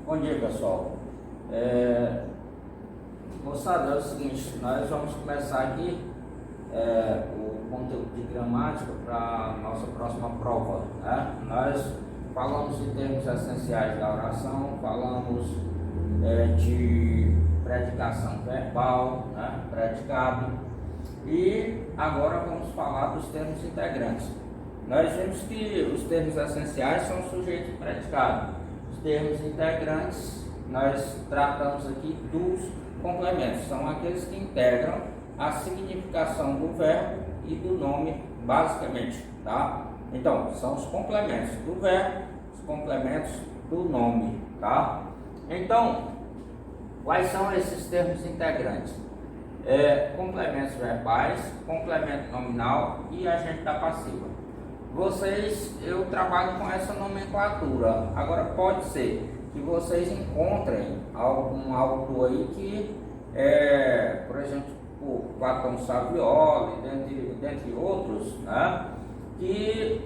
Bom dia, pessoal. Moçada, é o seguinte, nós vamos começar aqui o conteúdo de gramática para a nossa próxima prova, né? Nós falamos de termos essenciais da oração, falamos de predicação verbal, né? Predicado, e agora vamos falar dos termos integrantes. Nós vimos que os termos essenciais são sujeito e predicado. Os termos integrantes, nós tratamos aqui dos complementos, são aqueles que integram a significação do verbo e do nome, basicamente, tá? Então, são os complementos do verbo, os complementos do nome, tá? Então, quais são esses termos integrantes? Complementos verbais, complemento nominal e agente da passiva. Eu trabalho com essa nomenclatura. Agora pode ser que vocês encontrem algum autor aí que, por exemplo, o Platão Savioli, dentre outros, né, que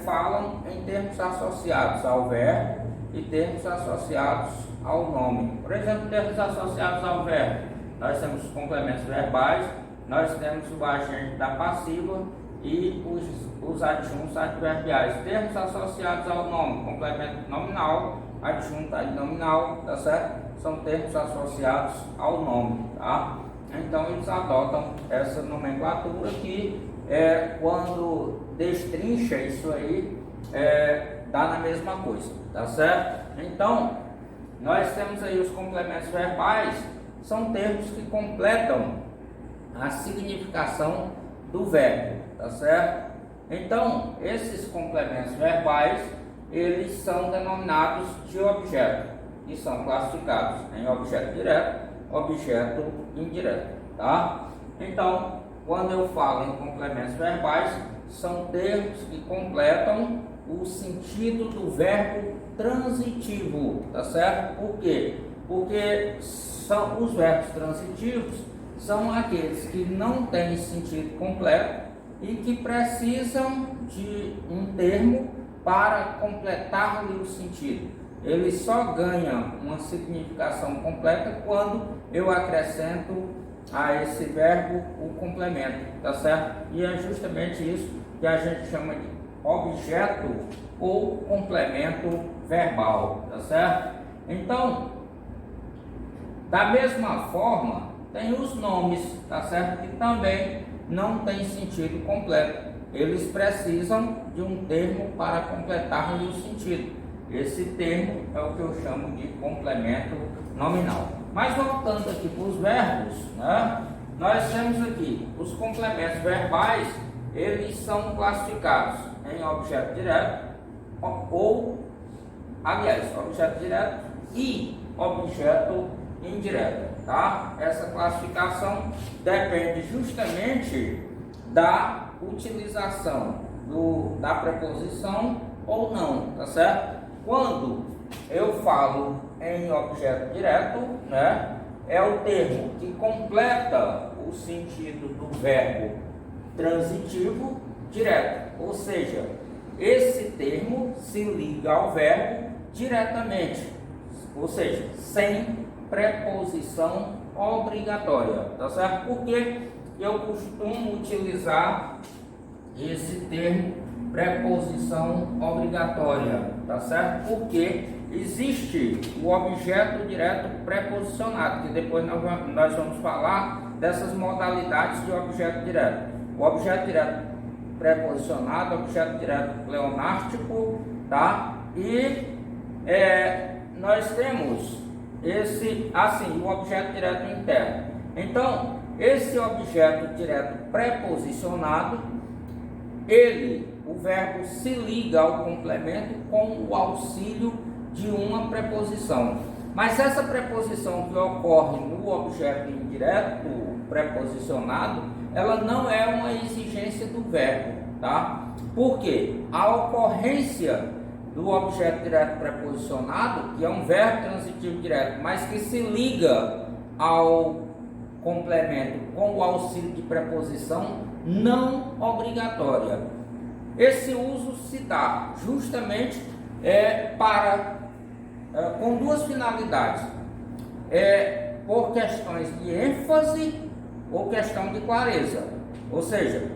falam em termos associados ao verbo e termos associados ao nome. Por exemplo, termos associados ao verbo, nós temos os complementos verbais, nós temos o agente da passiva e os adjuntos adverbiais. Termos associados ao nome, complemento nominal, adjunto adnominal, tá certo? São termos associados ao nome, tá? Então eles adotam essa nomenclatura que quando destrincha isso aí, dá na mesma coisa, tá certo? Então, nós temos aí os complementos verbais, são termos que completam a significação do verbo, tá certo? Então, esses complementos verbais, eles são denominados de objeto e são classificados em objeto direto, objeto indireto, tá? Então, quando eu falo em complementos verbais, são termos que completam o sentido do verbo transitivo, tá certo? Por quê? Porque os verbos transitivos são aqueles que não têm sentido completo e que precisam de um termo para completar-lhe o sentido. Ele só ganha uma significação completa quando eu acrescento a esse verbo o complemento, tá certo? E é justamente isso que a gente chama de objeto ou complemento verbal, tá certo? Então, da mesma forma, tem os nomes, tá certo? Que também não tem sentido completo. Eles precisam de um termo para completar-lhe o sentido. Esse termo é o que eu chamo de complemento nominal. Mas voltando aqui para os verbos, né? Nós temos aqui os complementos verbais, eles são classificados em objeto direto objeto direto e objeto indireto, tá? Essa classificação depende justamente da utilização da preposição ou não, tá certo? Quando eu falo em objeto direto, né, é o termo que completa o sentido do verbo transitivo direto, ou seja, esse termo se liga ao verbo diretamente, ou seja, sem preposição obrigatória, tá certo? Porque eu costumo utilizar esse termo preposição obrigatória, tá certo? Porque existe o objeto direto preposicionado, que depois nós vamos falar dessas modalidades de objeto direto. O objeto direto preposicionado, objeto direto pleonástico, tá? E nós temos o objeto direto interno. Então, esse objeto direto preposicionado, o verbo se liga ao complemento com o auxílio de uma preposição. Mas essa preposição que ocorre no objeto indireto preposicionado, ela não é uma exigência do verbo, tá? Por quê? A ocorrência do objeto direto preposicionado, que é um verbo transitivo direto, mas que se liga ao complemento com o auxílio de preposição não obrigatória. Esse uso se dá justamente com duas finalidades, por questões de ênfase ou questão de clareza, ou seja,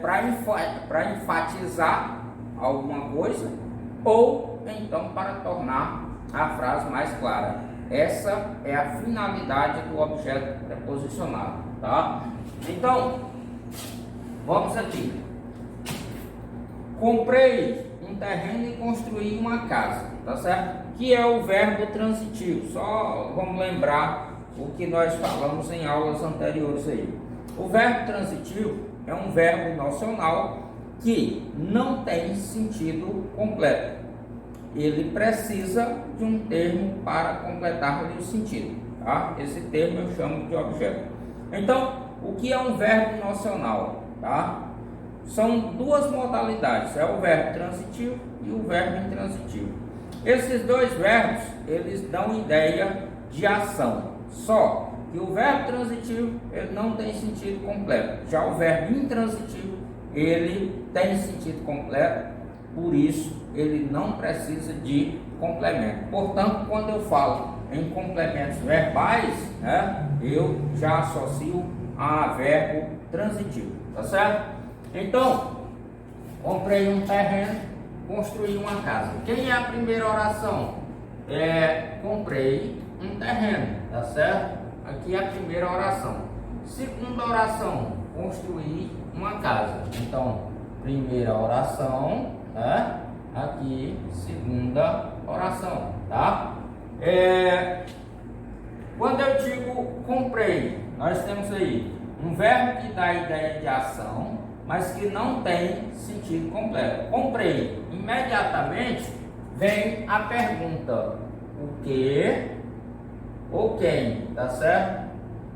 para enfatizar alguma coisa ou então para tornar a frase mais clara. Essa é a finalidade do objeto preposicionado, tá? Então, vamos aqui. Comprei um terreno e construí uma casa, tá certo? Que é o verbo transitivo. Só vamos lembrar o que nós falamos em aulas anteriores aí. O verbo transitivo é um verbo nocional que não tem sentido completo. Ele precisa de um termo para completar-lhe o sentido, tá? Esse termo eu chamo de objeto. Então, o que é um verbo nocional, tá? São duas modalidades, é o verbo transitivo e o verbo intransitivo. Esses dois verbos, eles dão ideia de ação, só que o verbo transitivo, ele não tem sentido completo. Já o verbo intransitivo, ele tem sentido completo, por isso ele não precisa de complemento. Portanto, quando eu falo em complementos verbais, né, eu já associo a verbo transitivo, tá certo? Então, comprei um terreno, construí uma casa. Quem é a primeira oração? Comprei um terreno, tá certo? Aqui é a primeira oração. Segunda oração, construir uma casa. Então, primeira oração, né? Aqui, segunda oração, tá? Quando eu digo comprei, nós temos aí um verbo que dá a ideia de ação, mas que não tem sentido completo. Comprei, imediatamente vem a pergunta: o que ou quem, tá certo?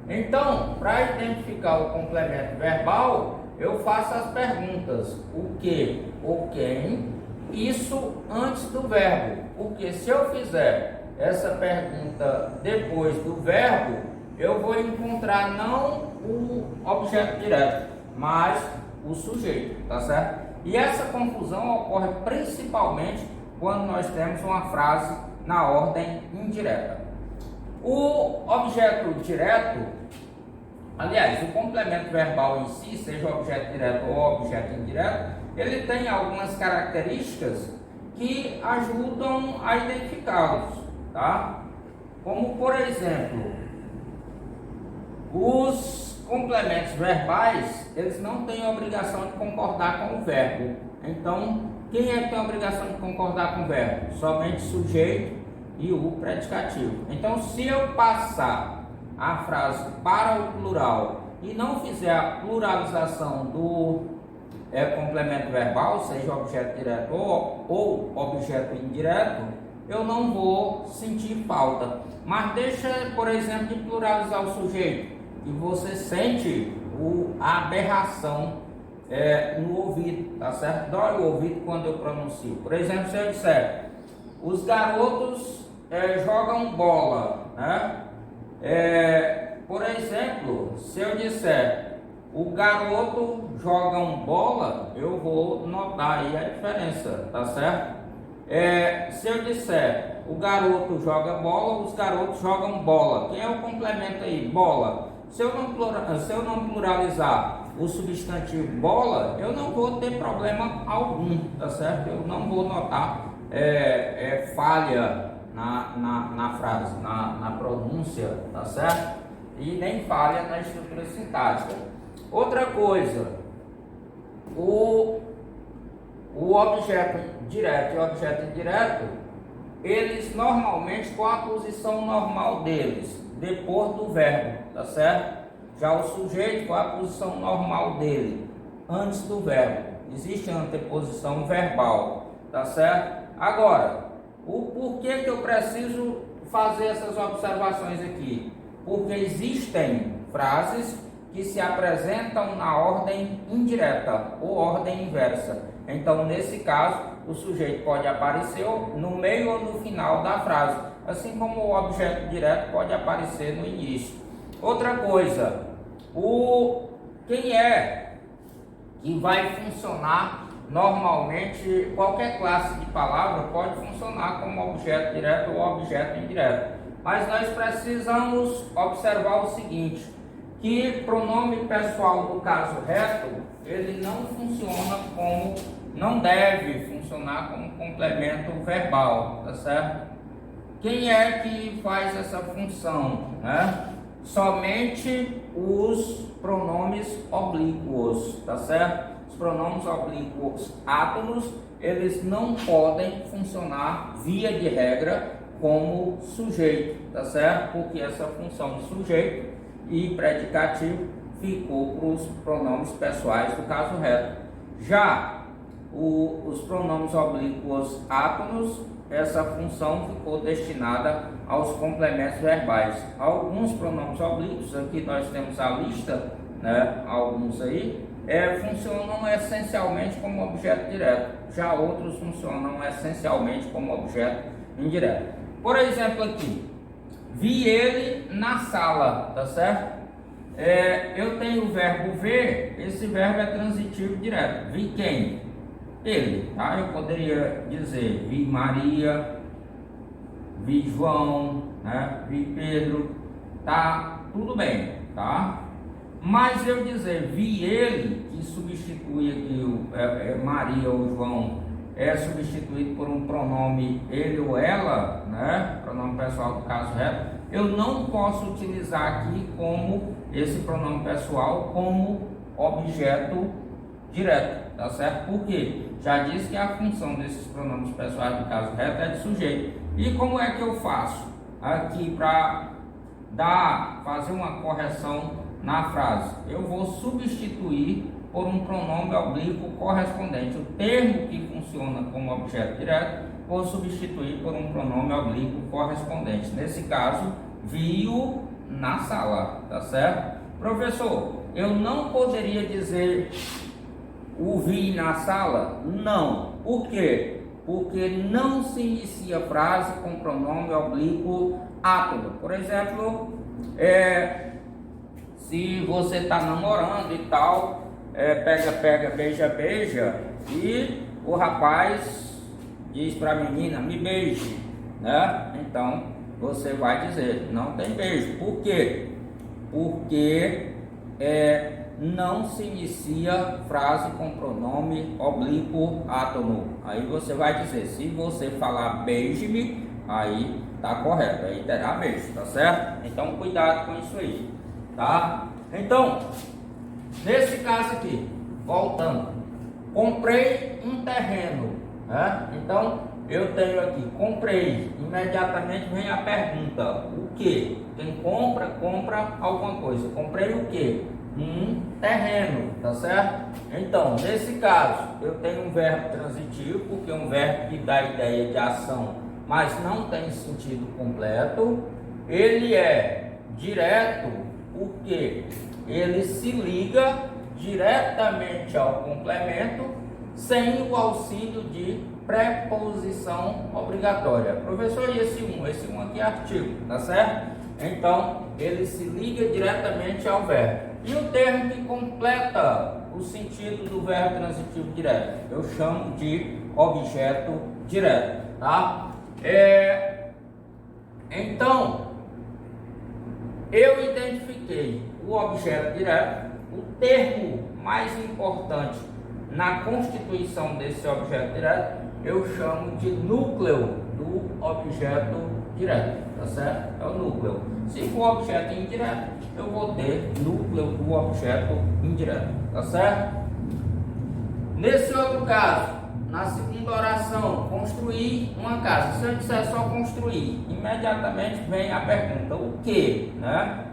Então, para identificar o complemento verbal, eu faço as perguntas: o que ou quem, isso antes do verbo. Porque se eu fizer essa pergunta depois do verbo, eu vou encontrar não o objeto direto, mas o sujeito, tá certo? E essa confusão ocorre principalmente quando nós temos uma frase na ordem indireta. O objeto direto, aliás, o complemento verbal em si, seja objeto direto ou objeto indireto, ele tem algumas características que ajudam a identificá-los, tá? Como, por exemplo, os complementos verbais, eles não têm obrigação de concordar com o verbo. Então, quem é que tem a obrigação de concordar com o verbo? Somente o sujeito e o predicativo. Então, se eu passar a frase para o plural e não fizer a pluralização do complemento verbal, seja objeto direto ou objeto indireto, eu não vou sentir falta. Mas deixa, por exemplo, de pluralizar o sujeito, e você sente a aberração no ouvido, tá certo? Dói o ouvido quando eu pronuncio. Por exemplo, se eu disser: os garotos jogam bola, né? Por exemplo, se eu disser: o garoto joga bola, eu vou notar aí a diferença, tá certo? Se eu disser: o garoto joga bola, os garotos jogam bola, quem é o complemento aí? Bola. Se eu não pluralizar o substantivo bola, eu não vou ter problema algum, tá certo? Eu não vou notar falha na frase, na pronúncia, tá certo? E nem falha na estrutura sintática. Outra coisa, o objeto direto e o objeto indireto, eles normalmente, qual a posição normal deles? Depois do verbo, tá certo? Já o sujeito, qual a posição normal dele? Antes do verbo. Existe a anteposição verbal, tá certo? Agora, o porquê que eu preciso fazer essas observações aqui? Porque existem frases que se apresentam na ordem indireta ou ordem inversa. Então, nesse caso, o sujeito pode aparecer no meio ou no final da frase, assim como o objeto direto pode aparecer no início. Outra coisa, quem é que vai funcionar normalmente qualquer classe de palavra pode funcionar como objeto direto ou objeto indireto. Mas nós precisamos observar o seguinte, que pronome pessoal no caso reto, ele não funciona como, não deve funcionar como complemento verbal, tá certo? Quem é que faz essa função, né? Somente os pronomes oblíquos, tá certo? Os pronomes oblíquos átonos, eles não podem funcionar via de regra como sujeito, tá certo? Porque essa função de sujeito e predicativo ficou para os pronomes pessoais do caso reto. Já os pronomes oblíquos átonos, essa função ficou destinada aos complementos verbais. Alguns pronomes oblíquos, aqui nós temos a lista, né, alguns aí, funcionam essencialmente como objeto direto, já outros funcionam essencialmente como objeto indireto. Por exemplo aqui, vi ele na sala, tá certo? Eu tenho o verbo ver, esse verbo é transitivo direto. Vi quem? Ele, tá? Eu poderia dizer vi Maria, vi João, né? Vi Pedro, tá? Tudo bem, tá? Mas eu dizer vi ele, que substitui aqui Maria ou João, é substituído por um pronome ele ou ela, né? Pronome pessoal do caso reto, eu não posso utilizar aqui como esse pronome pessoal como objeto direto, tá certo? Por quê? Já disse que a função desses pronomes pessoais do caso reto é de sujeito. E como é que eu faço aqui para fazer uma correção na frase? Eu vou substituir por um pronome oblíquo correspondente. O termo que funciona como objeto direto, vou substituir por um pronome oblíquo correspondente. Nesse caso, vi-o na sala, tá certo? Professor, eu não poderia dizer o vi na sala? Não. Por quê? Porque não se inicia a frase com pronome oblíquo átono. Por exemplo, se você está namorando e tal, pega, pega, beija, beija, e o rapaz diz para a menina, me beije, né? Então, você vai dizer, não tem beijo. Por quê? Porque não se inicia frase com pronome oblíquo átono. Aí você vai dizer, se você falar beije-me, aí tá correto, aí terá beijo, tá certo? Então cuidado com isso aí, tá? Então, nesse caso aqui, voltando, comprei um terreno, né? Então eu tenho aqui, comprei, imediatamente vem a pergunta, o que? Quem compra, compra alguma coisa. Comprei o que? Um terreno, tá certo? Então, nesse caso, eu tenho um verbo transitivo, porque é um verbo que dá ideia de ação, mas não tem sentido completo. Ele é direto, porque ele se liga diretamente ao complemento, sem o auxílio de preposição obrigatória. Professor, e esse um? Esse um aqui é artigo, tá certo? Então, ele se liga diretamente ao verbo. E o termo que completa o sentido do verbo transitivo direto, eu chamo de objeto direto, tá? Então, eu identifiquei o objeto direto, o termo mais importante na constituição desse objeto direto, eu chamo de núcleo do objeto direto, tá certo? É o núcleo. Se for objeto indireto, eu vou ter núcleo do objeto indireto, tá certo? Nesse outro caso, na segunda oração, construir uma casa. Se eu disser só construir, imediatamente vem a pergunta, o que, né?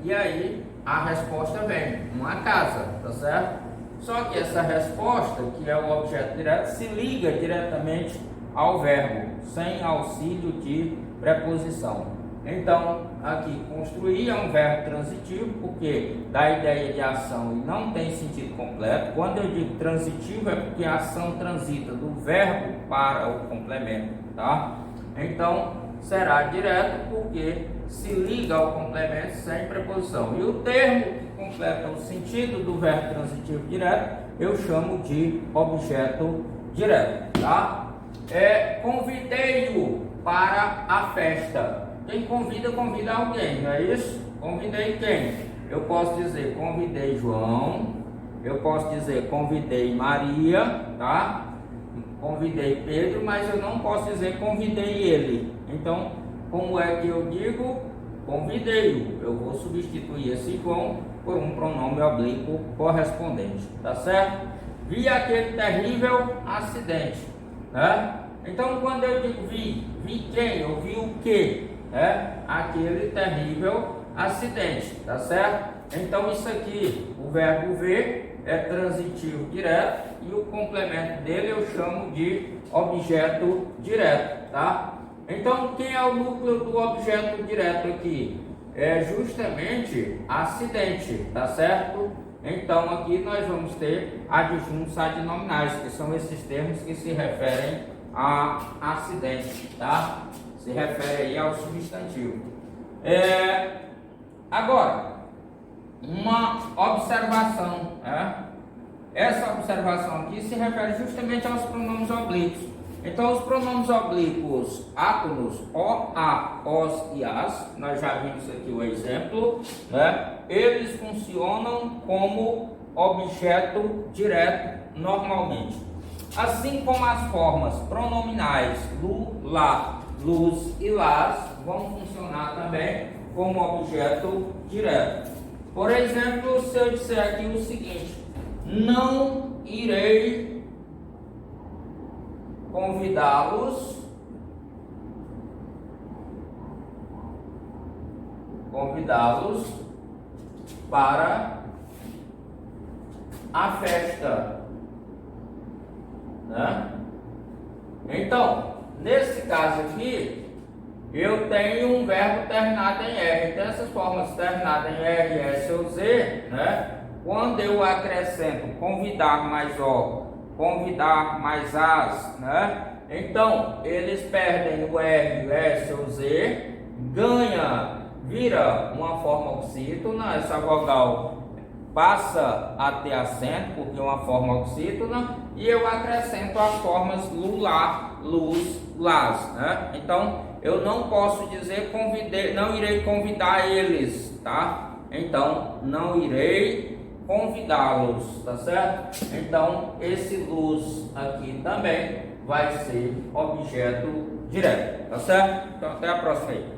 E aí a resposta vem, uma casa, tá certo? Só que essa resposta, que é o objeto direto, se liga diretamente ao verbo, sem auxílio de preposição. Então, aqui, construir é um verbo transitivo, porque dá ideia de ação e não tem sentido completo. Quando eu digo transitivo, é porque a ação transita do verbo para o complemento, tá? Então, será direto, porque se liga ao complemento sem preposição. E o termo que completa o sentido do verbo transitivo direto eu chamo de objeto direto, tá? Convidei-o para a festa. Quem convida, convida alguém, não é isso? Convidei quem? Eu posso dizer convidei João, eu posso dizer convidei Maria, tá? Convidei Pedro, mas eu não posso dizer convidei ele. Então, como é que eu digo? Convidei-o. Eu vou substituir esse João por um pronome oblíquo correspondente, tá certo? Vi aquele terrível acidente, né? Então, quando eu digo vi quem? Eu vi o que? Aquele terrível acidente, tá certo? Então, isso aqui, o verbo ver é transitivo direto e o complemento dele eu chamo de objeto direto, tá? Então, quem é o núcleo do objeto direto aqui? É justamente acidente, tá certo? Então, aqui nós vamos ter adjuntos adnominais, que são esses termos que se referem a acidente, tá? Se refere aí ao substantivo. Agora, uma observação, essa observação aqui se refere justamente aos pronomes oblíquos. Então, os pronomes oblíquos átonos, o, a, os e as, nós já vimos aqui o exemplo, eles funcionam como objeto direto normalmente. Assim como as formas pronominais lu, lá, luz e las vão funcionar também como objeto direto. Por exemplo, se eu disser aqui o seguinte: não irei convidá-los para a festa, né? Então, nesse caso aqui, eu tenho um verbo terminado em R. Então, essas formas terminadas em R, S ou Z, né? Quando eu acrescento convidar mais O, convidar mais as, né? Então, eles perdem o R, o S ou Z, vira uma forma oxítona, essa vogal passa a ter acento, porque é uma forma oxítona, e eu acrescento as formas lu, lá, luz, las, né? Então, eu não posso dizer não irei convidar eles, tá? Então, não irei convidá-los, tá certo? Então, esse luz aqui também vai ser objeto direto, tá certo? Então, até a próxima aí.